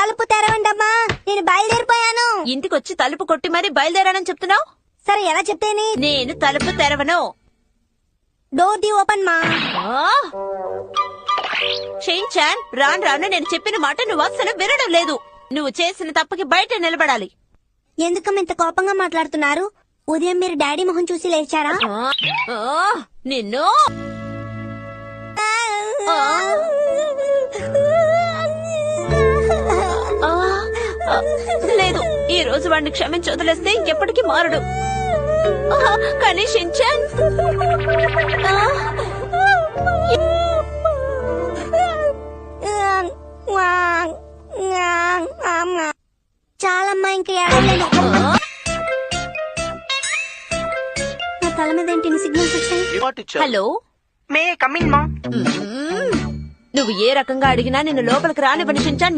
తలుపు తెరవండమ్మా, నేను బయలుదేరిపోయాను. ఇంటికొచ్చి తలుపు కొట్టి మరీ బయలుదేరానని చెప్తున్నావు. సరే ఎలా చెప్తేని? నేను తలుపు తెరవను. డోర్ ది ఓపెన్ మా. షిన్చాన్, రాను రాను నేను చెప్పిన మాట నువ్వు అస్సలు వినడం లేదు. నువ్వు చేసిన తప్పుకి బయట నిలబడాలి. ఎందుకమ్మ ఇంత కోపంగా మాట్లాడుతున్నారు? ఉదయం మీరు డాడీ మొహం చూసి లేచారా? నిన్ను లేదు, ఈ రోజు వాడిని క్షమించి వదిలేస్తే ఇంకెప్పటికీ మారడు. కానీ షిన్చాన్, చాలమ్మా, ఇంక ఏడలేను. నా తల మీద ఏంటి సిగ్నల్స్ వచ్చాయి? హలో, మే కమిన్ మా. నువ్వు ఏ రకంగా అడిగినా నిన్ను లోపలికి రానివ్వని షిన్చాన్.